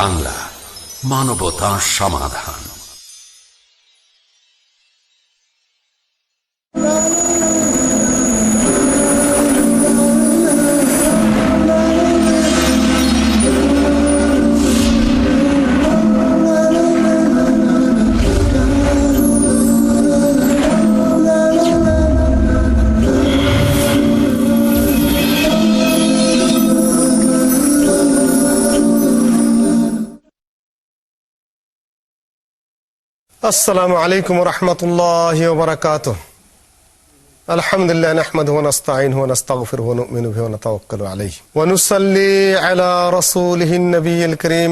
বাংলা, মানবতা সমাধান। আসসালামু আলাইকুম ওয়া রাহমাতুল্লাহি ওয়া বারাকাতুহু। আলহামদুলিল্লাহ নাহমাদুহু ওয়া নাস্তাঈনুহু ওয়া নাস্তাগফিরুহু ওয়া নু'মিনু বিহি ওয়া নাতাওয়াক্কালু আলাইহি ওয়া নুসাল্লি আলা রাসূলিহিন নবিয়্যিল কারীম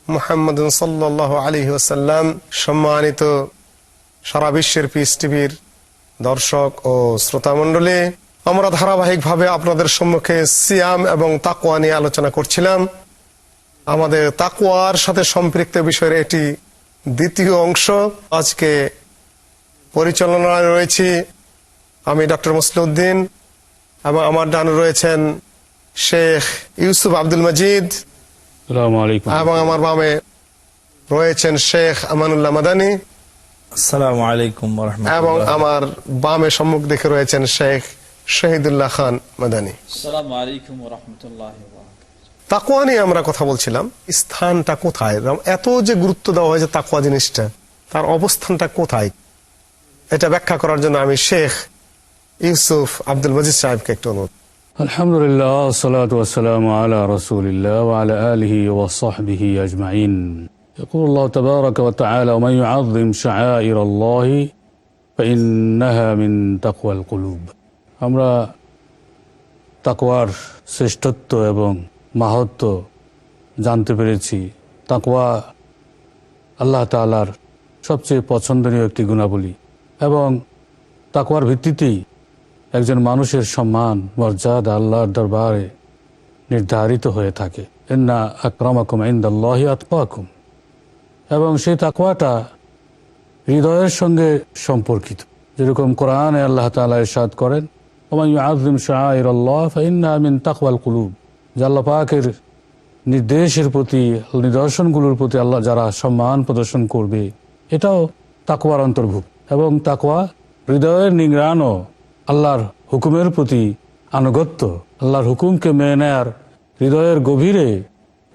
মুহাম্মাদিন সাল্লাল্লাহু আলাইহি ওয়াসাল্লাম। সম্মানিত সারা বিশ্বের পিস টিভির দর্শক ও শ্রোতা মণ্ডলী, আমরা ধারাবাহিকভাবে আপনাদের সম্মুখে সিয়াম এবং তাকওয়া নিয়ে আলোচনা করছিলাম। আমাদের তাকওয়ার সাথে সম্পৃক্ত বিষয়ের এটি দ্বিতীয় অংশ। আজকে পরিচালনায় রয়েছি আমি ডক্টর মুসলিউদ্দিন এবং আমার ডানে রয়েছেন শেখ ইউসুফ আব্দুল মজিদ এবং আমার বামে রয়েছেন শেখ আমানুল্লাহ মাদানী। আসসালামু আলাইকুম ওয়া রাহমাতুল্লাহ। এবং আমার বামে সম্মুখ দেখে রয়েছেন শেখ শহীদুল্লাহ খান মাদানী। আসসালামু আলাইকুম ওয়া রাহমাতুল্লাহি ওয়া বারাকাতুহু। তাকওয়া নিয়ে আমরা কথা বলছিলাম। স্থানটা কোথায়, এত যে গুরুত্ব দেওয়া হয়েছে তাকওয়া জিনিসটা, তার অবস্থানটা কোথায়, এটা ব্যাখ্যা করার জন্য আমি শেখ ইউসুফ আব্দুল মজিদ সাহেবকে একটু অনুরোধ। আলহামদুলিল্লাহ, والصلاة والسلام على رسول الله وعلى آله وصحبه أجمعين. يقول الله تبارك وتعالى: ومن يعظم شعائر الله فإنها من تقوى القلوب. আমরা তাকওয়ার শ্রেষ্ঠত্ব এবং মাহাত্ম্য জানতে পেরেছি। তাকওয়া আল্লাহ তাআলার সবচেয়ে পছন্দনীয় একটি গুণাবলী এবং তাকওয়ার ভিত্তিতেই একজন মানুষের সম্মান মর্যাদা আল্লাহর দরবারে নির্ধারিত হয়ে থাকে। ইন্না আকরামাকুম ইনদাল্লাহি আতকাকুম। এবং সেই তাকওয়াটা হৃদয়ের সঙ্গে সম্পর্কিত। যেরকম কোরআনে আল্লাহ তাআলা ইরশাদ করেন, ওমান ইউআযযিম শাআইরাল্লাহ ফাইন্নাহা মিন তাকওয়াল কুলুব। যে আল্লাহ পাকের নির্দেশের প্রতি, নিদর্শনগুলোর প্রতি আল্লাহ যারা সম্মান প্রদর্শন করবে, এটাও তাকওয়ার অন্তর্ভুক্ত। এবং তাকওয়া হৃদয়ের নিংড়ানো, আল্লাহর হুকুমের প্রতি আনুগত্য, আল্লাহর হুকুমকে মেনে নেয়ার হৃদয়ের গভীরে,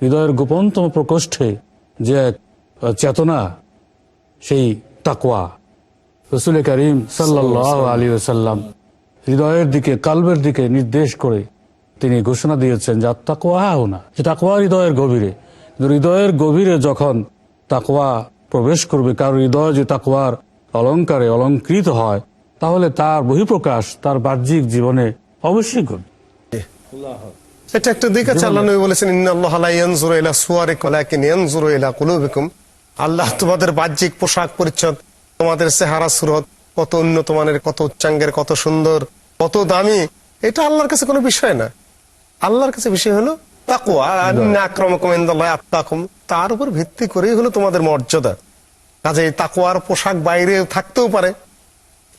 হৃদয়ের গোপনতম প্রকোষ্ঠে যে এক চেতনা, সেই তাকওয়া। রাসূল করিম সাল্লাল্লাহু আলাইহি ওয়াসাল্লাম হৃদয়ের দিকে, কালবের দিকে নির্দেশ করে তিনি ঘোষণা দিয়েছেন যে তাকওয়া হাহুনা, যে তাকওয়া হৃদয়ের গভীরে। হৃদয়ের গভীরে যখন তাকওয়া প্রবেশ করবে, কারণ হৃদয় যে তাকওয়ার অলংকারে অলঙ্কৃত হয়, তাহলে তার বহিঃপ্রকাশ তার বাহ্যিক জীবনে অবশ্যই ঘটবে। এটা একটা দিক আছে। আল্লাহ নবী বলেছেন, ইন্নাল্লাহা লা ইয়ানজুরু ইলা সুওয়ারিকুম ওয়ালাকিন ইয়ানজুরু ইলা কুলুবিকুম। আল্লাহ তোমাদের বাহ্যিক পোশাক পরিচ্ছদ, তোমাদের চেহারা সুরত কত উন্নত মানের, কত উচ্চাঙ্গের, কত সুন্দর, কত দামি, এটা আল্লাহর কাছে কোনো বিষয় না। আল্লাহর কাছে বিষয় হলো তাকওয়া। ইন্না আকরামাকুম ইনদাল্লাহি আতকাকুম। তার উপর ভিত্তি করেই হলো তোমাদের মর্যাদা। কাজেই তাকওয়ার পোশাক বাইরে থাকতেও পারে,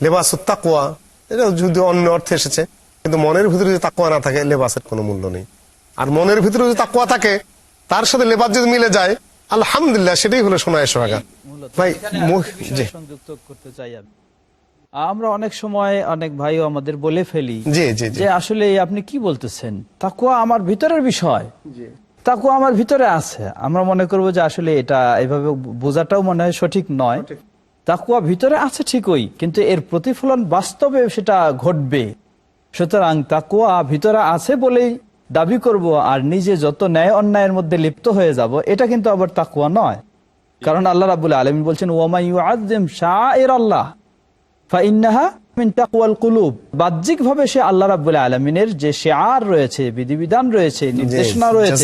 লেবাসুত তাকওয়া, এটা যদি অন্য অর্থে এসেছে, কিন্তু মনের ভিতরে যদি তাকওয়া না থাকে, লেবাসের কোনো মূল্য নেই। আর মনের ভিতরে যদি তাকওয়া থাকে, তার সাথে লেবাস যদি মিলে যায়, আলহামদুলিল্লাহ, সেটাই হলো সোনায় সোহাগা। ভাই সংযুক্ত করতে চাই আমি। আমরা অনেক সময় অনেক ভাইও আমাদের বলে ফেলি যে আসলে আপনি কি বলতেছেন, তাকওয়া আমার ভিতরের বিষয়, তাকওয়া আমার ভিতরে আছে। আমরা মনে করব যে আসলে এটা এভাবে বোঝাটাও মনে হয় সঠিক নয়। তাকওয়া ভিতরে আছে ঠিকই, কিন্তু এর প্রতিফলন বাস্তবে সেটা ঘটবে। সুতরাং তাকওয়া ভিতরে আছে বলেই দাবি করব আর নিজে যত ন্যায় অন্যায়ের মধ্যে লিপ্ত হয়ে যাব, এটা কিন্তু আবার তাকওয়া নয়। কারণ আল্লাহ রাব্বুল আলামিন বলছেন, ওয়ামা ইউআযযিম শাআইরাল্লাহ ফাইন্নাহা মিন তাকওয়াল কুলুব। বাহ্যিকভাবে সে আল্লাহ রাব্বুল আলামিনের যে শিআর রয়েছে, বিধিবিধান রয়েছে, নির্দেশনা রয়েছে,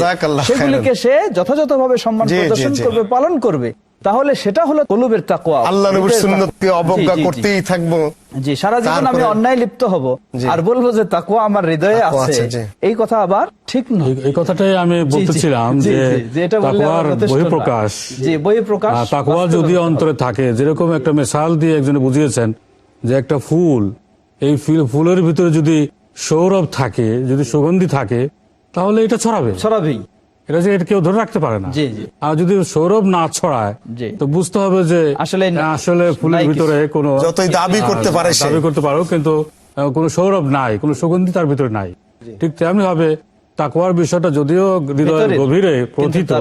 সেগুলিকে সে যথাযথভাবে সম্মান প্রদর্শন করবে, পালন করবে, তাহলে সেটা হলো কলবের তাকওয়া। আল্লাহর নবীর সুন্নাতকে অবজ্ঞা করতেই থাকবো, জি, সারা জীবন আমি অন্যায় লিপ্ত হব আর বলবো যে তাকওয়া আমার হৃদয়ে আছে, এই কথা আবার ঠিক নয়। এই কথাটাই আমি বলতেছিলাম যে তাকওয়ার বহিঃপ্রকাশ, জি, বহিঃপ্রকাশ তাকওয়া যদি অন্তরে থাকে, যেরকম একটা মিসাল দিয়ে একজনে বুঝিয়েছেন যে একটা ফুল, এই ফুলের ভিতরে যদি সৌরভ থাকে, যদি সুগন্ধি থাকে, তাহলে এটা ছড়াবেই। এটা যে এটা কেউ ধরে রাখতে পারে না। জি জি আর যদি সৌরভ না ছড়ায় জি তো বুঝতে হবে যে আসলে ফুলের ভিতরে কোনো যতই দাবি করতে পারে সে, দাবি করতে পারো কিন্তু কোনো সৌরভ নাই, কোনো সুগন্ধি তার ভিতরে নাই। ঠিক তেমনি ভাবে তাকওয়ার বিষয়টা যদিও হৃদয়ের গভীরে প্রথিত,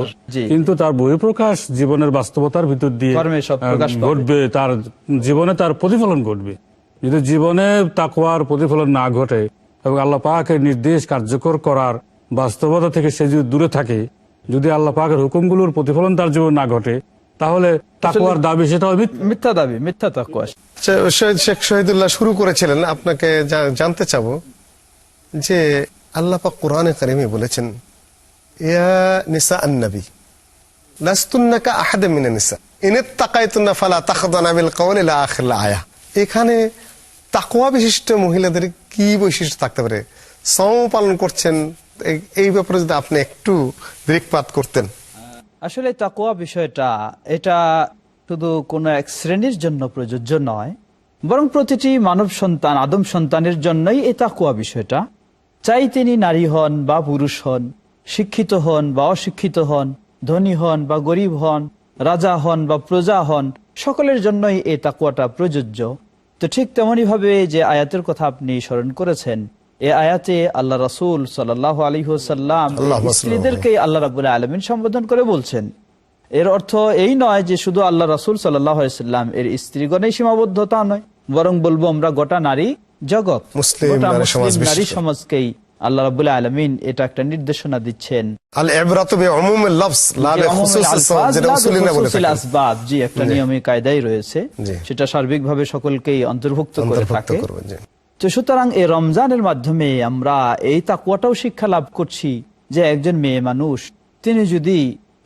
কিন্তু তার বহিঃপ্রকাশ জীবনের বাস্তবতার ভিতর দিয়ে ঘটবে, তার জীবনে তার প্রতিফলন ঘটবে। যদি জীবনে তাকওয়ার প্রতিফলন না ঘটে এবং আল্লাহ পাকের নির্দেশ কার্যকর করার বাস্তবতা থেকে সে যদি দূরে থাকে, যদি আল্লাহ পাকের হুকুমগুলোর প্রতিফলন তার জীবন না ঘটে, তাহলে তাকওয়ার দাবি সেটা মিথ্যা দাবি, মিথ্যা তাকওয়া। শেখ শহীদুল্লাহ শুরু করেছিলেন, আপনাকে জানতে চাবো যে আল্লাহ পাক কোরআনে কারিমে বলেছেন, ইয়া নিসা আন-নবী লাস্তুন্না কা আহাদা মিনান নিসা ইন ইত্তাকাইতুন্না ফালা তাখদানা বিল কওলি ইলা আখির আয়াহ। এখানে তাকওয়া বিশিষ্ট মহিলাদের কি বৈশিষ্ট্য থাকতে পারে? সওম পালন করছেন, এই ব্যাপারে যদি আপনি একটু দৃকপাত করতেন। আসলে তাকওয়া বিষয়টা এটা শুধু কোনো এক শ্রেণীর জন্য প্রযোজ্য নয়, বরং প্রতিটি মানব সন্তান, আদম সন্তানের জন্যই এই তাকওয়া বিষয়টা, চাই তিনি নারী হন বা পুরুষ হন, শিক্ষিত হন বা অশিক্ষিত হন, ধনী হন বা গরিব হন, রাজা হন বা প্রজা হন, সকলের জন্যই এই তাকওয়াটা প্রযোজ্য। তো ঠিক তেমনি ভাবে যে আয়াতের কথা আপনি স্মরণ করেছেন, এই আয়াতে আল্লাহ রাসূল সাল্লাল্লাহু আলাইহি ওয়াসাল্লাম স্ত্রীদেরকে আল্লাহ রাব্বুল আলামিন সম্বোধন করে বলছেন। এর অর্থ এই নয় যে শুধু আল্লাহ রাসূল সাল্লাল্লাহু আলাইহি ওয়াসাল্লাম এর স্ত্রীগণেই সীমাবদ্ধতা নয়, বরং বলবো আমরা গোটা নারী জগৎ, গোটা মুসলিম নারী সমাজকেই আল্লাহ রাব্বুল আলামিন এটা একটা নির্দেশনা দিচ্ছেন। আল ইবরাতু বিউমুমিল লফজ লা বিখুসুসিস সাবাব, যেটা উসুলিনা বলে থাকেন। জি, একটা নিয়মে কায়দাই রয়েছে, সেটা সার্বিকভাবে সকলকেই অন্তর্ভুক্ত করে থাকে। তো সুতরাং এই রমজানের মাধ্যমে আমরা এই তাকওয়াটাও শিক্ষা লাভ করছি যে একজন মেয়ে মানুষ তিনি যদি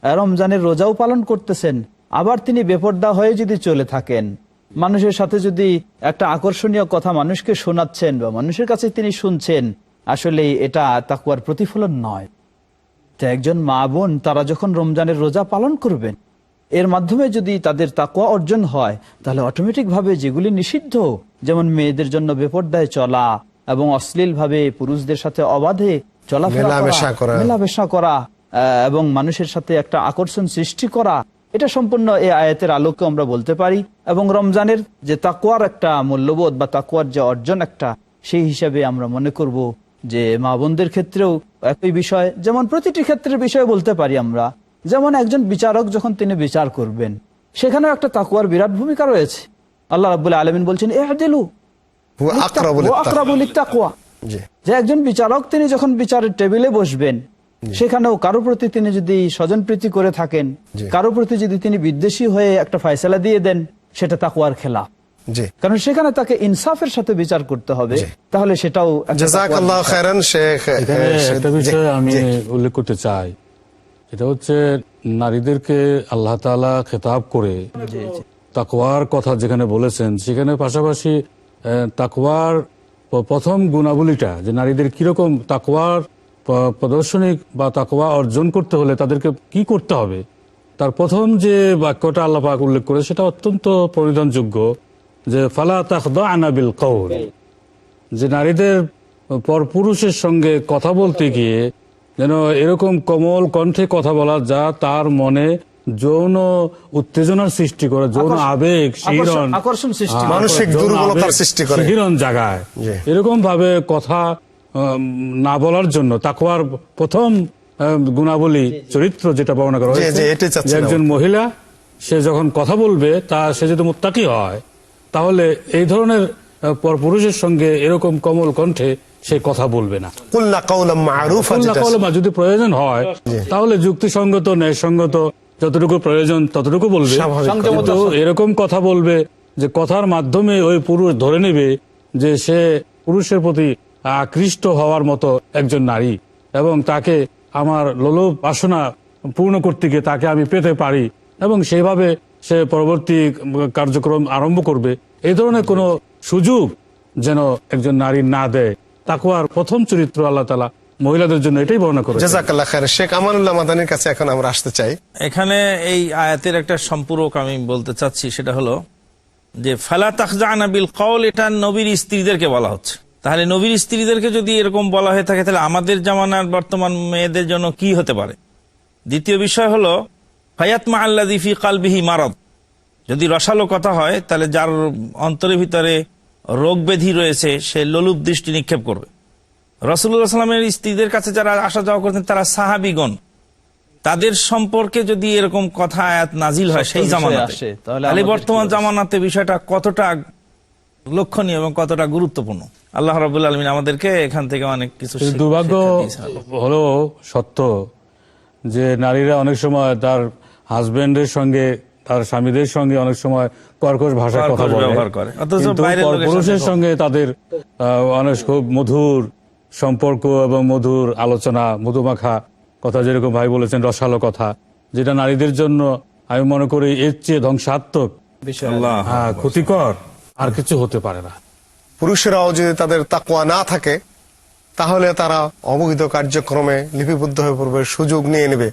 রমজানের রোজাও পালন করতেছেন, আবার তিনি বেপরদা হয়ে যদি চলে থাকেন, মানুষের সাথে যদি একটা আকর্ষণীয় কথা মানুষকে শোনাচ্ছেন বা মানুষের কাছে তিনি শুনছেন, আসলে এটা তাকওয়ার প্রতিফলন নয়। তো একজন মা বোন তারা যখন রমজানের রোজা পালন করবেন, এর মাধ্যমে যদি তাদের তাকওয়া অর্জন হয়, তাহলে অটোমেটিক ভাবে যেগুলি নিষিদ্ধ, যেমন মেয়েদের জন্য বেপরদায় চলা এবং অশ্লীল ভাবে পুরুষদের সাথে অবাধে চলাফেরা করা, মেলামেশা করা এবং মানুষের সাথে একটা আকর্ষণ সৃষ্টি করা, এটা সম্পূর্ণ এই আয়াতের আলোকে আমরা বলতে পারি। এবং রমজানের যে তাকওয়ার একটা মূল্যবোধ বা তাকওয়ার যে অর্জন একটা, সেই হিসাবে আমরা মনে করব যে মা বোনদের ক্ষেত্রেও একই বিষয়, যেমন প্রতিটি ক্ষেত্রের বিষয় বলতে পারি আমরা। যেমন একজন বিচারক যখন তিনি বিচার করবেন, সেখানেও একটা তাকওয়ার বিরাট ভূমিকা রয়েছে। আল্লাহ রাব্বুল আলামিন বলছেন ইহদিলু হুয়া আকরাবু লিত্তাকওয়া, যে একজন বিচারক তিনি যখন বিচারের টেবিলে বসবেন, সেখানেও কারো প্রতি তিনি যদি স্বজনপ্রীতি করে থাকেন, কারো প্রতি যদি তিনি বিদ্বেষী হয়ে একটা ফয়সালা দিয়ে দেন, সেটা তাকওয়ার খেলাফ। কারণ সেখানে তাকে ইনসাফের সাথে বিচার করতে হবে। তাহলে সেটাও জাযাকাল্লাহু খাইরান। শেখ, একটা বিষয় আমি উল্লেখ করতে চাই, এটা হচ্ছে নারীদেরকে আল্লাহ তাআলা খেতাব করে তাকওয়ার কথা যেখানে বলেছেন, সেখানে পাশাপাশি তাকওয়ার প্রথম গুণাবলীটা, যে নারীদের কিরকম তাকওয়ার প্রদর্শনী বা তাকওয়া অর্জন করতে হলে তাদেরকে কি করতে হবে, তার প্রথম যে বাক্যটা আল্লাহ পাক উল্লেখ করে সেটা অত্যন্ত পরিধানযোগ্য, যে ফালা তাখদা'না বিল কওল, যে নারীদের পরপুরুষের সঙ্গে কথা বলতে গিয়ে যেন এরকম কোমল কণ্ঠে কথা বলা যা তার মনে যৌন উত্তেজনার সৃষ্টি করে, যৌন আবেগ, আকর্ষণ সৃষ্টি, মানসিক দুর্বলতার সৃষ্টি করে, শিহরণ জাগায়, এরকম ভাবে কথা না বলার জন্য তাকওয়ার প্রথম গুণাবলী চরিত্র যেটা বর্ণনা করা হয়েছে, যে একজন মহিলা সে যখন কথা বলবে সে যদি মুত্তাকি হয়, তাহলে এই ধরনের পরপুরুষের সঙ্গে এরকম কোমল কণ্ঠে সে কথা বলবে না। যদি প্রয়োজন হয় তাহলে যুক্তিসঙ্গত, ন্যায়সঙ্গত যতটুকু প্রয়োজন ততটুকু বলবে, কিন্তু এরকম কথা বলবে যে কথার মাধ্যমে ওই পুরুষ ধরে নেবে যে সে পুরুষের প্রতি আকৃষ্ট হওয়ার মতো একজন নারী, এবং তাকে আমার লোলুপ বাসনা পূর্ণ করতে গিয়ে তাকে আমি পেতে পারি, এবং সেইভাবে সে পরবর্তী কার্যক্রম আরম্ভ করবে। এই ধরনের কোনো সুযোগ যেন একজন নারী না দেয়। তাকওয়ার প্রথম চরিত্র আল্লাহ তাআলা মহিলাদের জন্য এটাই বর্ণনা করেছেন। জাযাকাল্লাহ খাইর। শেখ আমানুল্লাহ মাদানির কাছে এখন আমরা আসতে চাই। এখানে এই আয়াতের একটা সম্পূরক আমি বলতে চাচ্ছি, সেটা হলো যে ফালা তাখজা'না বিল কওল, এটা নবীর স্ত্রীদেরকে বলা হচ্ছে। তাহলে নবীর স্ত্রীদেরকে যদি এরকম বলা হয়ে থাকে, তাহলে আমাদের জামানার বর্তমান মেয়েদের জন্য কি হতে পারে? দ্বিতীয় বিষয় হলো ফায়াতমা আল্লাযী ফী কালবিহি মারাদ, যদি রসালো কথা হয় তাহলে যার অন্তরের ভিতরে রোগ ব্যাধি রয়েছে সে লোলুপ দৃষ্টি নিক্ষেপ করবে। রাসূলুল্লাহ সাল্লামের স্ত্রীদের কাছে যারা আসা যাওয়া করতেন তারা সাহাবীগণ, তাদের সম্পর্কে যদি এরকম কথা আয়াত নাজিল হয় সেই জামানাতে, তাহলে বর্তমান জামানাতে বিষয়টা কতটা লক্ষণীয় এবং কতটা গুরুত্বপূর্ণ। আল্লাহ রাব্বুল আলামিন আমাদেরকে এখান থেকে অনেক কিছু দুর্ভাগ্য হলো সত্য যে নারীরা অনেক সময় তার হাজবেন্ডের সঙ্গে, তার স্বামীদের সঙ্গে অনেক সময় কর্কশ ভাষায় কথা ব্যবহার করে, কিন্তু পুরুষের সঙ্গে তাদের অনেক খুব মধুর সম্পর্ক এবং মধুর আলোচনা, মধুমাখা কথা, যেরকম ভাই বলেছেন রসালো কথা, যেটা নারীদের জন্য আমি মনে করি এর চেয়ে ধ্বংসাত্মক, ক্ষতিকর আর কিছু হতে পারে না। পুরুষেরাও যদি তাদের তাকওয়া না থাকে তাহলে তারা অবৈধ কার্যক্রমে লিপিবদ্ধ হয়ে পড়বে, সুযোগ নিয়ে নেবে।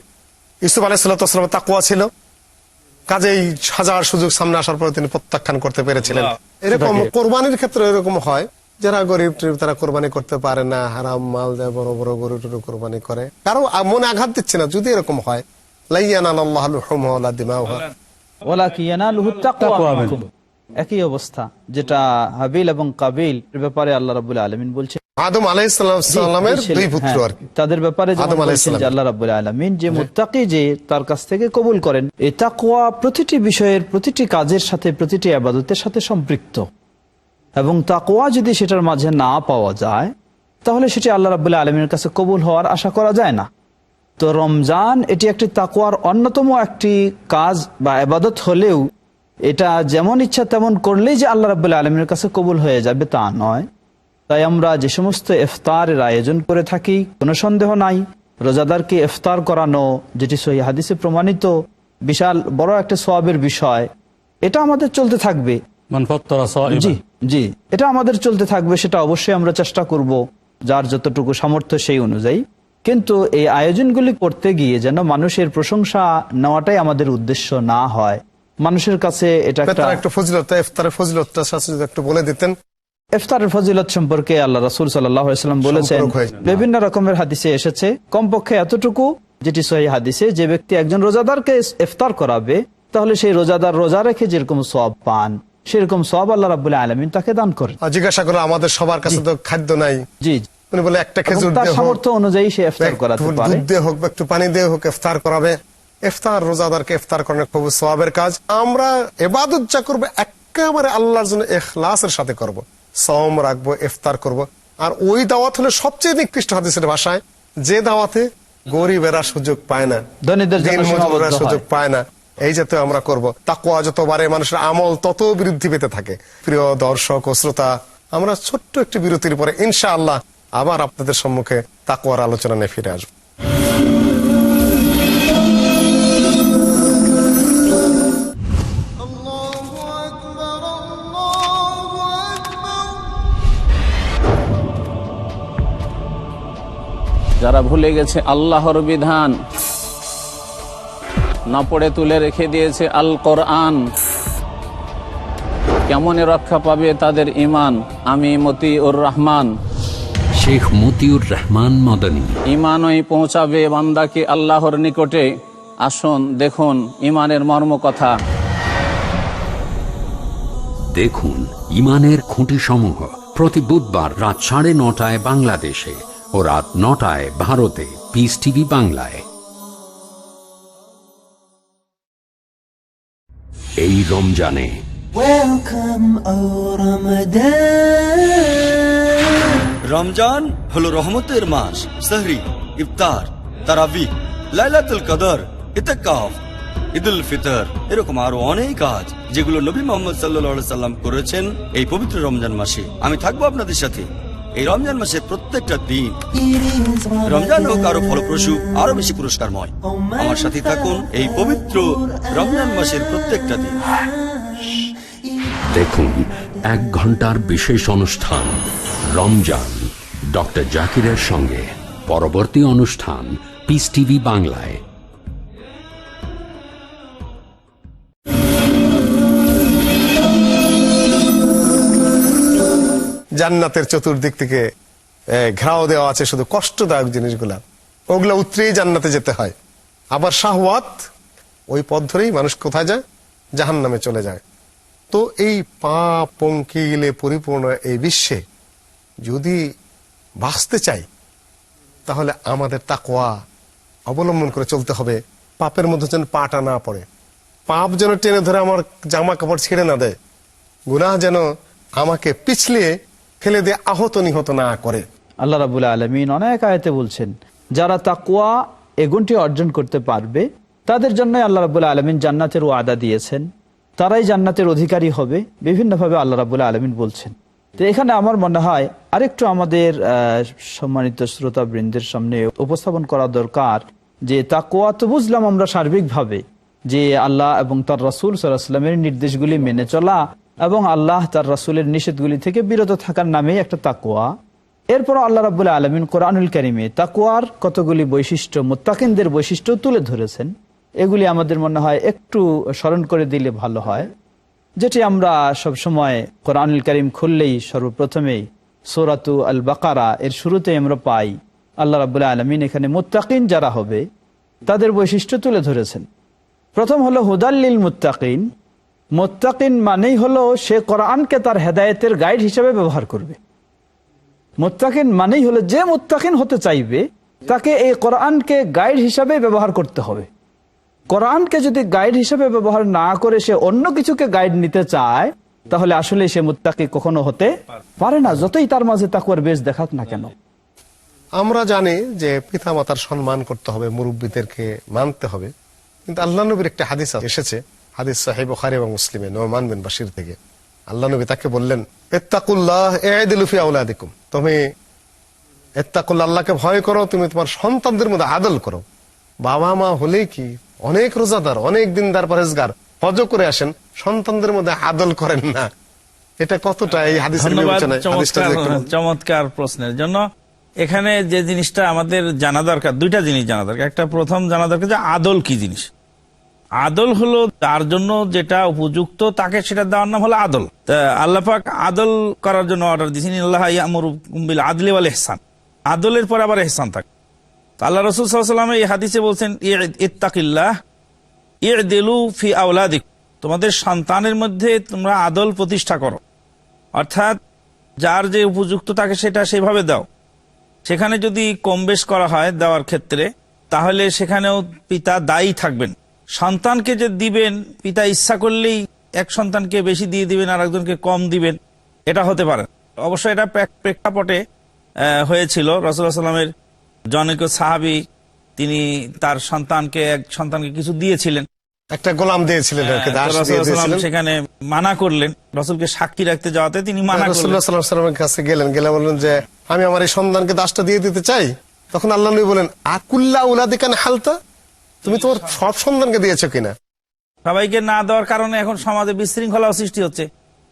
ইউসুফ আলাইহিস সালামের তাকওয়া ছিল, কাজেই হাজার সুযোগ সামনে আসার পরে তিনি প্রত্যাখ্যান করতে পেরেছিলেন। এরকম কোরবানির ক্ষেত্রে এরকম হয়, যারা গরিব তারা কোরবানি করতে পারে না, হারাম মাল দেয়, বড় বড় গরু টরু কোরবানি করে, কারো মনে আঘাত দিচ্ছে না। যদি এরকম হয়, লা ইয়ানালাল্লাহু লুহুমুহা ওয়ালা দিমাউহা ওয়ালাকিন ইয়ানালুহু তাকওয়া মিনকুম, একই অবস্থা যেটা হাবিল এবং কাবিল এর ব্যাপারে আল্লাহ রাব্বুল আলামিন বলছেন, আদম আলাইহিস সালামের দুই পুত্র আর কি, তাদের ব্যাপারে যেমন বলেছেন যে আল্লাহ রাব্বুল আলামিন যে মুত্তাকি, যে তার কাছ থেকে কবুল করেন। এই তাকওয়া প্রতিটি বিষয়ের, প্রতিটি কাজের সাথে, প্রতিটি ইবাদতের সাথে সম্পৃক্ত, এবং তাকওয়া যদি সেটার মাঝে না পাওয়া যায় তাহলে সেটি আল্লাহ রাব্বুল আলামিনের কাছে কবুল হওয়ার আশা করা যায় না। তো রমজান এটি একটি তাকওয়ার অন্যতম একটি কাজ বা ইবাদত হলেও এটা যেমন ইচ্ছা তেমন করলেই যে আল্লাহ রাব্বুল আলামিনের কাছে কবুল হয়ে যাবে তা নয়। তাই আমরা যে সমস্ত ইফতারের আয়োজন করে থাকি, কোনো সন্দেহ নাই রোজাদারকে ইফতার করানো, যেটি সহিহ হাদিসে প্রমাণিত, বিশাল বড় একটা সওয়াবের বিষয়। এটা আমাদের চলতে থাকবে, জি জি, এটা আমাদের চলতে থাকবে। সেটা অবশ্যই আমরা চেষ্টা করব যার যতটুকু সামর্থ্য সেই অনুযায়ী। কিন্তু এই আয়োজনগুলি করতে গিয়ে যেন মানুষের প্রশংসা নেওয়াটাই আমাদের উদ্দেশ্য না হয়। মানুষের কাছে এটা একটা ফজিলত, ইফতারের ফজিলতটা একটু বলে দিতেন। ইফতারের ফজিলত সম্পর্কে আল্লাহ রাসূল সাল্লাল্লাহু আলাইহি ওয়াসাল্লাম বলেছেন, বিভিন্ন রকমের হাদিসে এসেছে, কমপক্ষে এতটুকু যেটি সহিহ হাদিসে, যে ব্যক্তি একজন রোজাদারকে ইফতার করাবে তাহলে সেই রোজাদার রোজা রেখে যেরকম সওয়াব পান সেরকম সওয়াব আল্লাহ রাব্বুল আলামিন তাকে দান করেন। জিজ্ঞাসা করলো আমাদের সবার কাছে তো খাদ্য নাই, জি উনি বলে একটা খেজুর দিয়ে, তার সামর্থ্য অনুযায়ী সে ইফতার করাতে পারে, দুধ দিয়ে হোক, একটু পানি দিয়ে হোক ইফতার করাবে। ইফতার রোজাদারকে ইফতার করানো খুব সওয়াবের কাজ। আমরা ইবাদত যা করব একেবারে আল্লাহর জন্য ইখলাসের সাথে করব, সওম রাখবো, ইফতার করব। আর ওই দাওয়াত হলো সবচেয়ে নিকৃষ্ট হাদিসের ভাষায়, যে দাওয়াতে গরিবেরা সুযোগ পায় না, দিনমজুররা সুযোগ পায় না, এই যাতে আমরা করব। তাকওয়া যত বাড়ে মানুষের আমল তত বৃদ্ধি পেতে থাকে। প্রিয় দর্শক ও শ্রোতা, আমরা ছোট্ট একটি বিরতির পরে ইনশাআল্লাহ আবার আপনাদের সম্মুখে তাকওয়ার আলোচনা নিয়ে ফিরে আসবো। যারা ভুলে গেছে আল্লাহর বিধান, না পড়ে তুলে রেখে দিয়েছে আল কোরআন, কেমনে রক্ষা পাবে তাদের ঈমান? আমি মতিউর রহমান, শেখ মতিউর রহমান মদনী। ঈমানই পৌঁছাবে বান্দাকে আল্লাহর নিকটে। আসুন দেখুন ঈমানের মর্ম কথা। দেখুন ঈমানের খুঁটি সমূহ প্রতি বুধবার রাত 9:30 বাংলাদেশে ও রাত 9টায় ভারতে, পিস টিভি বাংলায়। এই রমজানে রমজান হলো রহমতের মাস। সাহরি, ইফতার, তারাবি, লাইলাতুল কদর, ইতিকাফ, ঈদুল ফিতর, এরকম আরো অনেক কাজ যেগুলো নবী মুহাম্মদ সাল্লাল্লাহু আলাইহি সাল্লাম করেছেন এই পবিত্র রমজান মাসে। আমি থাকবো আপনাদের সাথে এই রমজান মাসের প্রত্যেকটা দিন। রমজান হোক আরো ফলপ্রসূ, আরো বেশি পুরস্কারময়। আমার সাথে থাকুন এই পবিত্র রমজান মাসের প্রত্যেকটা দিন। দেখুন 1 ঘন্টার বিশেষ অনুষ্ঠান রমজান ডক্টর জাকিরের সঙ্গে। পরবর্তী অনুষ্ঠান পিস টিভি বাংলায়। জান্নাতের চতুর্দিক থেকে ঘেরাও দেওয়া আছে শুধু কষ্টদায়ক জিনিসগুলা, ওগুলা উতরেই জান্নাতে যেতে হয়। আবার শাহওয়াত, ওই পথ ধরেই মানুষ কোথায় যায়? জাহান্নামে চলে যায়। তো এই পাপ পঙ্কিলে পরিপূর্ণ এই বিশ্বে যদি বাঁচতে চাই, তাহলে আমাদের তাকওয়া অবলম্বন করে চলতে হবে। পাপের মধ্যে যেন পাটা না পড়ে, পাপ যেন টেনে ধরে আমার জামা কাপড় ছেড়ে না দেয়, গুনাহ যেন আমাকে পিছলিয়ে ফেলে দিয়ে আহত নিহত না করে। আল্লাহ রাব্বুল আলামিন অনেক আয়াতে বলছেন, যারা তাকওয়া এগুণটি অর্জন করতে পারবে তাদের জন্য আল্লাহ রাব্বুল আলামিন জান্নাতের ওয়াদা দিয়েছেন, তারাই জান্নাতের অধিকারী হবে। বিভিন্নভাবে আল্লাহ রাব্বুল আলামিন বলছেন। তো এখানে আমার মনে হয় আরেকটু আমাদের সম্মানিত শ্রোতাবৃন্দের সামনে উপস্থাপন করা দরকার যে তাকওয়া তো বুঝলাম আমরা সার্বিকভাবে, যে আল্লাহ এবং তার রাসূল সাল্লাল্লাহু আলাইহি ওয়াসাল্লামের নির্দেশগুলি মেনে চলা এবং আল্লাহ তার রাসূলের নিষেধগুলি থেকে বিরত থাকার নামেই একটা তাকওয়া। এরপর আল্লাহ রাব্বুল আলামিন কোরআনুল কারীমে তাকওয়ার কতগুলি বৈশিষ্ট্য, মুত্তাকিনদের বৈশিষ্ট্য তুলে ধরেছেন। এগুলি আমাদের মনে হয় একটু স্মরণ করে দিলে ভালো হয়, যেটি আমরা সব সময় কোরআনুল কারীম খুললেই সর্বপ্রথমেই সূরাতু আল বাকারা এর শুরুতে আমরা পাই আল্লাহ রাব্বুল আলামিন এখানে মুত্তাকিন যারা হবে তাদের বৈশিষ্ট্য তুলে ধরেছেন। প্রথম হলো হুদাল্লিল মুত্তাকিন। মুত্তাকিন মানেই হলো সে কোরআনকে তার হেদায়েতের গাইড হিসেবে ব্যবহার করবে। মুত্তাকিন মানেই হলো যে মুত্তাকিন হতে চাইবে তাকে এই কোরআনকে গাইড হিসাবে ব্যবহার করতে হবে। কোরআনকে যদি গাইড হিসেবে ব্যবহার না করে সে অন্য কিছুকে গাইড নিতে চায়, তাহলে আসলে সে মুত্তাকি কখনো হতে পারে না, যতই তার মাঝে তাকওয়ার বেশ দেখাক না কেন। আমরা জানি যে পিতামাতার সম্মান করতে হবে, মুরব্বীদেরকে মানতে হবে, কিন্তু আল্লাহ নবীর একটা হাদিস এসেছে, হাদিস সহিহ বুখারী এবং মুসলিমে, নোমান বিন বাশির থেকে। আল্লাহ নবী তাকে বললেন, ইত্তাকুল্লাহ ইআদিলু ফি আওলাদিকুম, তুমি ইত্তাকুল্লাহ, আল্লাহকে ভয় করো, তুমি তোমার সন্তানদের মধ্যে আদল করো। বাবা মা হলেই কি অনেক রোজাদার, অনেক দিনদার, পরেজগার, হজ করে আসেন, সন্তানদের মধ্যে আদল করেন না, এটা কতটা এই হাদিসের বিবেচনায়? চমৎকার প্রশ্নের জন্য এখানে যে জিনিসটা আমাদের জানা দরকার, দুইটা জিনিস জানা দরকার। একটা, প্রথম জানা দরকার যে আদল কি জিনিস। আদল হলো তার জন্য যেটা উপযুক্ত তাকে সেটা দেওয়ার নাম হলো আদল। আল্লাহ পাক আদল করার জন্য অর্ডার দিয়েছেন, আল্লাহ ইয়ামুরুকুম বিল আদলি ওয়াল ইহসান। আদলের পর আবার ইহসান থাকে। আল্লাহ রাসূল সাল্লাল্লাহু আলাইহি ওয়াসাল্লাম এই হাদিসে বলছেন, ইত্তাকিল্লাহ ইদিলু ফি আওলাদিকুম, তোমাদের সন্তানের মধ্যে তোমরা আদল প্রতিষ্ঠা করো, অর্থাৎ যার যে উপযুক্ত তাকে সেটা সেভাবে দাও। সেখানে যদি কম বেশ করা হয় দেওয়ার ক্ষেত্রে, তাহলে সেখানেও পিতা দায়ী থাকবেন। সন্তানকে যে দিবেন, পিতা ইচ্ছা করলেই এক সন্তানকে বেশি দিয়ে দিবেন আর একজনকে কম দিবেন, এটা হতে পারে। অবশ্যই এটা প্রেক্ষাপটে হয়েছিল। রাসূলুল্লাহ সাল্লাল্লাহু আলাইহি ওয়াসাল্লামের জনৈক সাহাবী, তিনি তার এক সন্তানকে কিছু দিয়েছিলেন, একটা গোলাম দিয়েছিলেন, সেখানে মানা করলেন। রাসূলকে সাক্ষী রাখতে যাওয়াতে তিনি মানা করলেন। রাসূলুল্লাহ সাল্লাল্লাহু আলাইহি ওয়াসাল্লামের কাছে গেলে বললেন যে আমি আমার এই সন্তানকে দাসটা দিয়ে দিতে চাই। তখন আল্লাহ নবী বলেন, আকুল্লা উলাদিকা হালতা, তুমি তোমার সব সন্তানকে দিয়েছো কিনা? সবাইকে না দেওয়ার কারণে এখন সমাজে বিশৃঙ্খলা সৃষ্টি হচ্ছে।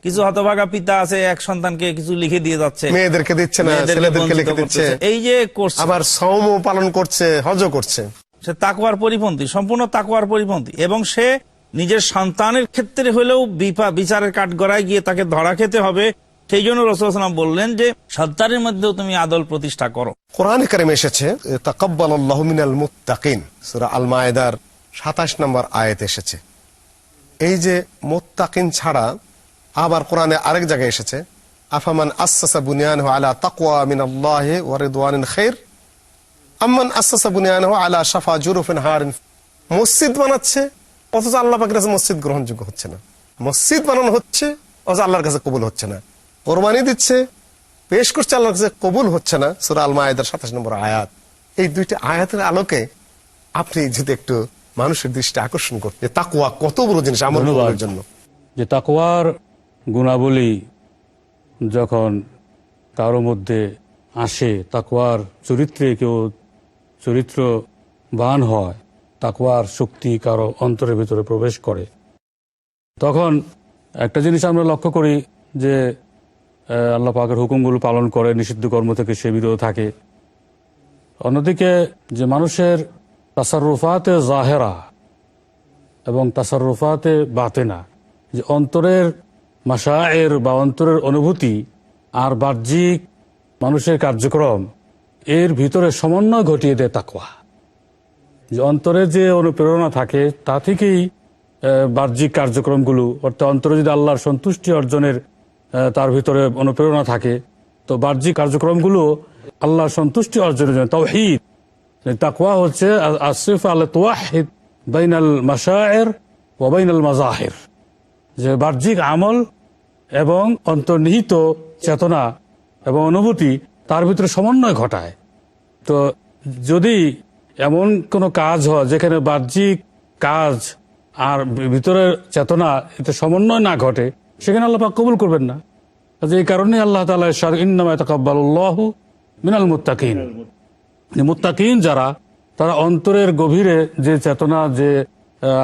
কিছু হতভাগা পিতা আছে, এক সন্তানকে কিছু লিখে দিয়ে যাচ্ছে, মেয়েদেরকে দিচ্ছে না, ছেলেদেরকে লিখে দিচ্ছে, এই যে করছে, আবার সওম পালন করছে, হজ করছে। সে তাকওয়ার পরিপন্থী, সম্পূর্ণ তাকওয়ার পরিপন্থী। এবং সে নিজের সন্তানের ক্ষেত্রে হলেও বিচারের কাঠগড়ায় গিয়ে তাকে ধরা খেতে হবে। সেই জন্য রাসূলুল্লাহ সাল্লাল্লাহু আলাইহি ওয়াসাল্লাম বললেন যে সন্তানের মধ্যেও তুমি আদল প্রতিষ্ঠা করো। কোরআনে কারিমে এসেছে তাকাব্বালাল্লাহু মিনাল মুত্তাকিন, সূরা আল মায়েদার 27 নম্বর আয়াতে এসেছে। এই যে মুত্তাকিন ছাড়া আবার কোরআনে আরেক জায়গায় এসেছে, আফামান আসাসা বুনিয়ানহু আলা তাকওয়া মিনাল্লাহি ওয়া রিদওয়ানিন খায়র আম্মান আসাসা বুনিয়ানহু আলা শাফা জুরুফিন হারিন। মসজিদ বানাচ্ছে অথচ আল্লাহ পাকের কাছে মসজিদ গ্রহণযোগ্য হচ্ছে না, মসজিদ বানানো হচ্ছে অথচ আল্লাহর কাছে কবুল হচ্ছে না, কোরবানি দিচ্ছে, পেশ করছে, আল্লাহর কাছে কবুল হচ্ছে না। সূরা আল মায়েদার 27 নম্বর আয়াত। এই দুইটি আয়াতের আলোকে আপনি যদি একটু মানুষের দৃষ্টি আকর্ষণ করতে, তাকওয়া কত বড় জিনিস আমল করার জন্য। যে তাকওয়ার গুণাবলী যখন কারো মধ্যে আসে, তাকওয়ার চরিত্রে কেউ চরিত্রবান হয়, তাকওয়ার শক্তি কারো অন্তরের ভিতরে প্রবেশ করে, তখন একটা জিনিস আমরা লক্ষ্য করি যে আল্লাহ পাকের হুকুমগুলো পালন করে, নিষিদ্ধ কর্ম থেকে সে বিরত থাকে। অন্যদিকে যে মানুষের তাসাররুফাতে জাহেরা এবং তাসাররুফাতে বাতেনা, যে অন্তরের মাশায়ের বা অন্তরের অনুভূতি আর বাহ্যিক মানুষের কার্যক্রম, এর ভিতরে সমন্বয় ঘটিয়ে দেয় তাকওয়া। যে অন্তরে যে অনুপ্রেরণা থাকে তা থেকেই বাহ্যিক কার্যক্রমগুলো, অর্থাৎ অন্তরে যদি আল্লাহর সন্তুষ্টি অর্জনের তার ভিতরে অনুপ্রেরণা থাকে, তো বাহ্যিক কার্যক্রমগুলো আল্লাহর সন্তুষ্টি অর্জনের জন্য তাওহীদ। তাকওয়া হচ্ছে আসিফা আল তাওহীদ বাইনাল মাশায়ের ওয়া বাইনাল মাযাহির, যে বাহ্যিক আমল এবং অন্তর্নিহিত চেতনা এবং অনুভূতি তার ভিতরে সমন্বয় ঘটায়। তো যদি এমন কোনো কাজ হয় যেখানে বাহ্যিক কাজ আর ভিতরের চেতনা এতে সমন্বয় না ঘটে, সেখানে আল্লাহ পাক কবুল করবেন না। এই কারণে আল্লাহ তাআলা ইরশাদ, ইন্নামা ইয়াতাকাব্বালুল্লাহু মিনাল মুত্তাকিন। মুত্তাকিন যারা, তারা অন্তরের গভীরে যে চেতনা, যে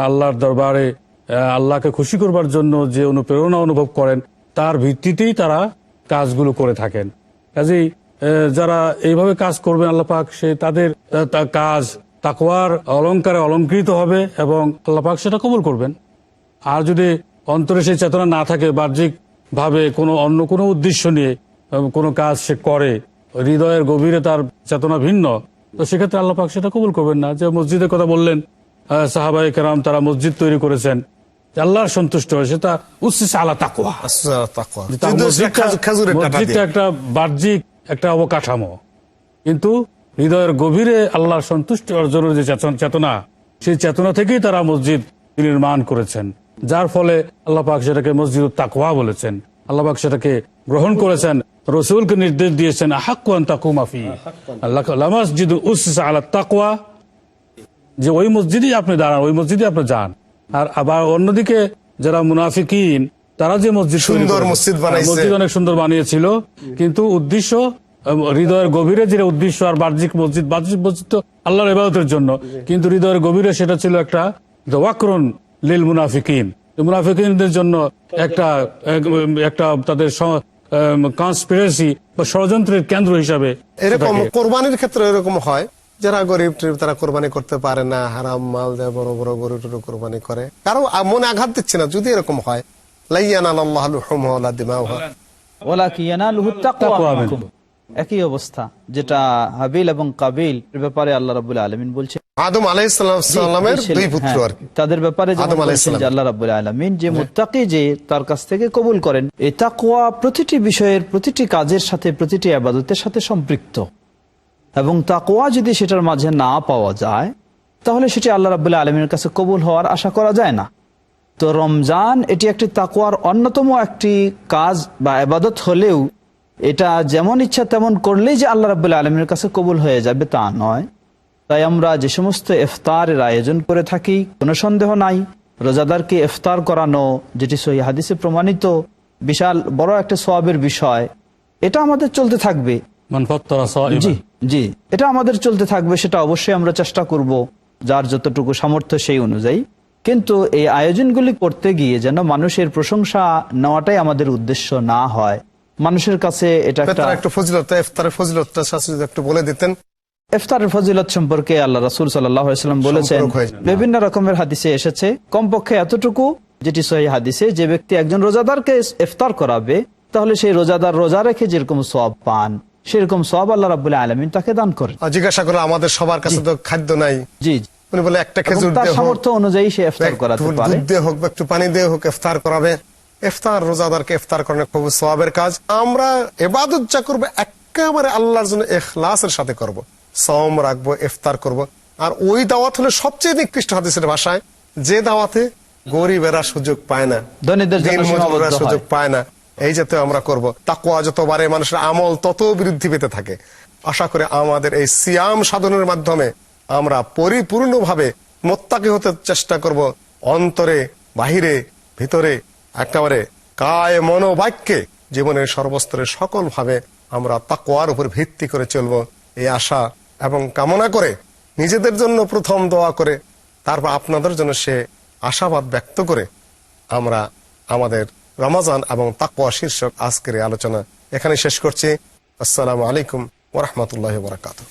আল্লাহর দরবারে আল্লাহকে খুশি করবার জন্য যে অনুপ্রেরণা অনুভব করেন, তার ভিত্তিতেই তারা কাজগুলো করে থাকেন। কাজেই যারা এইভাবে কাজ করবেন, আল্লাহ পাক সে তাদের কাজ তাকওয়ার অলংকারে অলঙ্কৃত হবে এবং আল্লাহ পাক সেটা কবুল করবেন। আর যদি অন্তরে সেই চেতনা না থাকে, বাহ্যিক ভাবে কোনো অন্য কোনো উদ্দেশ্য নিয়ে কোনো কাজ সে করে, হৃদয়ের গভীরে তার চেতনা ভিন্ন, তো সেক্ষেত্রে আল্লাহ পাক সেটা কবুল করবেন না। যে মসজিদের কথা বললেন, সাহাবায়ে কেরাম তারা মসজিদ তৈরি করেছেন আল্লাহর সন্তুষ্ট হয়, সেটা উসসিসা আলা তাকওয়া। মসজিদটা একটা বাহ্যিক একটা অবকাঠামো, কিন্তু হৃদয়ের গভীরে আল্লাহর সন্তুষ্টি অর্জনের যে চেতনা, সেই চেতনা থেকেই তারা মসজিদ নির্মাণ করেছেন, যার ফলে আল্লাহ পাক সেটাকে মসজিদুত তাকওয়া বলেছেন। আল্লাহ পাক সেটাকে গ্রহণ করেছেন, রাসূলকে নির্দেশ দিয়েছেন আহাক্কু আন তাকুমা ফি লামাসজিদুন উসসিসা আলা তাকওয়া, যে ওই মসজিদই আপনি দাঁড়ান, ওই মসজিদে আপনি যান। আর আবার অন্যদিকে যারা মুনাফিকিন, তারা যে মসজিদ মসজিদ অনেক সুন্দর বানিয়েছিল, কিন্তু উদ্দেশ্য হৃদয়ের গভীরে যে উদ্দেশ্য, আর বাহ্যিক মসজিদ তো আল্লাহর ইবাদতের জন্য, কিন্তু হৃদয়ের গভীরে সেটা ছিল একটা ওয়াকরুন লিল মুনাফিকিন, মুনাফিকিনদের জন্য একটা তাদের কনস্পিরেসি বা ষড়যন্ত্রের কেন্দ্র হিসাবে। এরকম কোরবানির ক্ষেত্রে এরকম হয়, যারা গরিব তারা কোরবানি করতে পারে না, হারাম মাল দেয়, বড় বড় গরু টরু কোরবানি করে, কারো মনে আঘাত দিচ্ছে না। যদি এরকম হয়, একই অবস্থা যেটা হাবিল এবং কাবিল এর ব্যাপারে আল্লাহ রাব্বুল আলামিন বলছেন, আদম আলাইহিস সালামের দুই পুত্র আর কি, তাদের ব্যাপারে আল্লাহ রাব্বুল আলামিন যে মুত্তাকি, যে তার কাছ থেকে কবুল করেন, এই তাকওয়া প্রতিটি বিষয়ের, প্রতিটি কাজের সাথে, প্রতিটি ইবাদতের সাথে সম্পৃক্ত। এবং তাকওয়া যদি সেটার মাঝে না পাওয়া যায়, তাহলে সেটি আল্লাহ রাব্বুল আলামিনের কাছে কবুল হওয়ার আশা করা যায় না। তো রমজান এটি একটি তাকওয়ার অন্যতম একটি কাজ বা ইবাদত হলেও, এটা যেমন ইচ্ছা তেমন করলেই যে আল্লাহ রাব্বুল আলামিনের কাছে কবুল হয়ে যাবে তা নয়। তাই আমরা যে সমস্ত ইফতারের আয়োজন করে থাকি, কোনো সন্দেহ নাই রোজাদারকে ইফতার করানো, যেটি সহিহ হাদিসে প্রমাণিত, বিশাল বড় একটা সওয়াবের বিষয়। এটা আমাদের চলতে থাকবে, জি জি, এটা আমাদের চলতে থাকবে। সেটা অবশ্যই আমরা চেষ্টা করব, যার যতটুকু সামর্থ্য সেই অনুযায়ী। কিন্তু এই আয়োজনগুলি করতে গিয়ে যেন মানুষের প্রশংসা নেওয়াটাই আমাদের উদ্দেশ্য না হয়। মানুষের কাছে এটা একটা ফজিলত, ইফতারের ফজিলতটা শাস্ত্রে একটু বলে দিতেন। ইফতারের ফজিলত সম্পর্কে আল্লাহ রাসূল সাল্লাল্লাহু আলাইহি ওয়াসাল্লাম বলেছেন, বিভিন্ন রকমের হাদিসে এসেছে, কমপক্ষে এতটুকু যেটি সহিহ হাদিসে, যে ব্যক্তি একজন রোজাদারকে ইফতার করাবে, তাহলে সেই রোজাদার রোজা রেখে যেরকম সওয়াব পান, সেরকম সওয়াব আল্লাহ রাব্বুল আলামিন তাকে দান করেন। জিজ্ঞাসা করলো, আমাদের সবার কাছে তো খাদ্য নাই, জি, উনি বলে একটা খেজুর দিয়ে, সামর্থ্য অনুযায়ী সে ইফতার করাতে পারে, দুধ দিয়ে হোক বা একটু পানি দিয়ে হোক ইফতার করাবে। ইফতার রোজাদারকে ইফতার করানো খুব সওয়াবের কাজ। আমরা ইবাদত যা করবো একেবারে আল্লাহর জন্য ইখলাসের সাথে করব, সাওম রাখবো, ইফতার করব। আর ওই দাওয়াত হলো সবচেয়ে নিকৃষ্ট হাদিসের ভাষায়, যে দাওয়াতে গরিবেরা সুযোগ পায় না, দিনমজুররা সুযোগ পায় না, এই যাতে আমরা করব। তাকওয়া যত বাড়ে, মানুষের আমল তত বৃদ্ধি পেতে থাকে। আশা করে আমাদের এই সিয়াম সাধনের মাধ্যমে আমরা পরিপূর্ণভাবে মুত্তাকি হতে চেষ্টা করব, অন্তরে, বাহিরে, ভিতরে, একেবারে কায় মনোবাক্যে, জীবনের সর্বস্তরে সকল ভাবে আমরা তাকওয়ার উপর ভিত্তি করে চলবো, এই আশা এবং কামনা করে, নিজেদের জন্য প্রথম দোয়া করে, তারপর আপনাদের জন্য সে আশাবাদ ব্যক্ত করে আমরা আমাদের রমজান এবং তাকওয়া শীর্ষক আজকের আলোচনা এখানে শেষ করছি। আসসালামু আলাইকুম ওয়া রাহমাতুল্লাহি ওয়া বারাকাতুহু।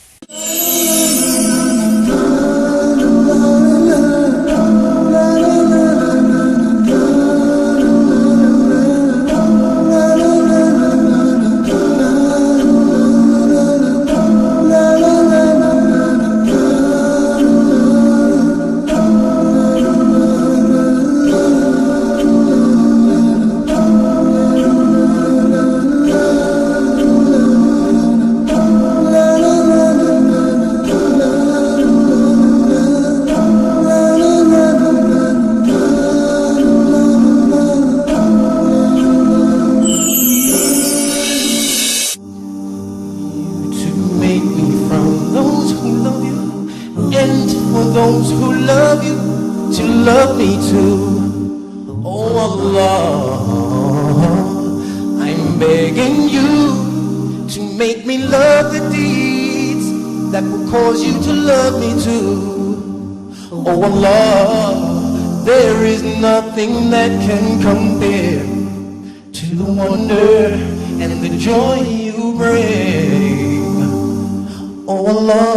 Allah, I'm begging you to make me love the deeds that will cause you to love me too. Oh Allah, there is nothing that can compare to the wonder and the joy you bring. Oh Allah,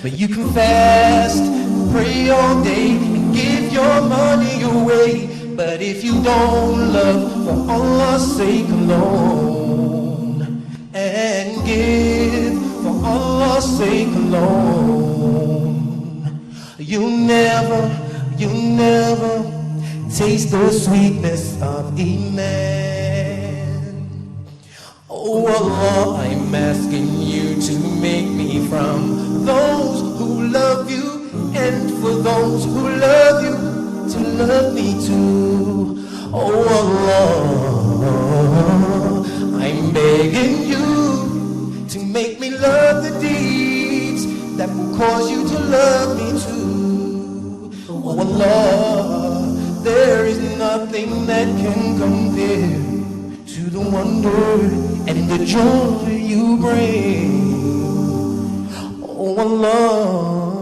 but you can fast, pray all day, and give your money away. But if you don't love for Allah's sake alone, and give for Allah's sake alone, you'll never taste the sweetness of Iman. Oh Allah, I'm asking you to make me from those who love you, and for those who love you to love me too. Oh Allah, I'm begging you to make me love the deeds that will cause you to love me too. Oh Allah, there is nothing that can compare to the wonder and the joy you bring. Oh Allah,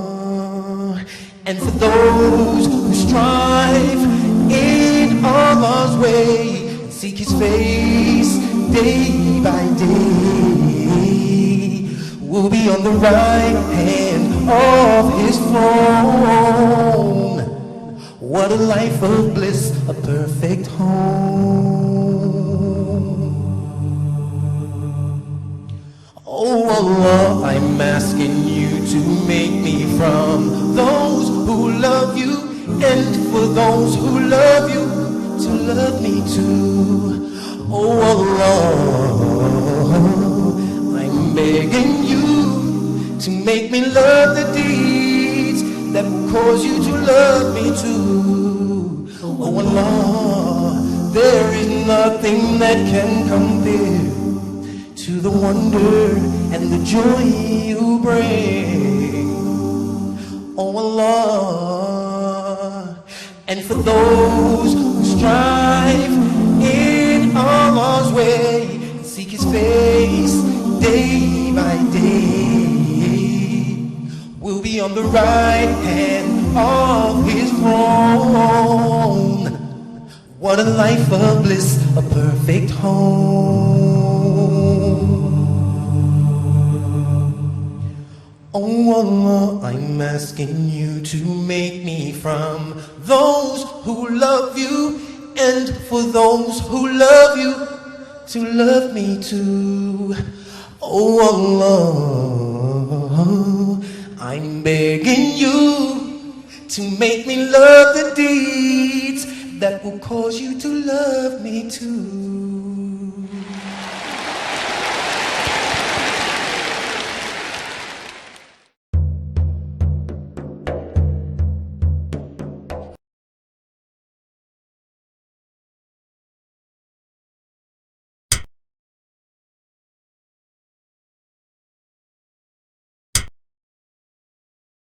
and for those who strive in Allah's way and seek His face day by day, will be on the right hand of His throne. What a life of bliss, a perfect home. Oh Allah, I'm asking you to make me from those who love you, and for those who love you to love me too. Oh Allah, I'm begging you to make me love the deeds that will cause you to love me too. Oh Allah, there is nothing that can compare to the wonder and the joy you bring. Oh Allah, and for those who strive in Allah's way and seek His face day by day, will be on the right hand of His throne. What a life of bliss, a perfect home. Oh Allah, I'm asking you to make me from those who love you, and for those who love you to love me too. Oh Allah, I'm begging you to make me love the deeds that will cause you to love me too.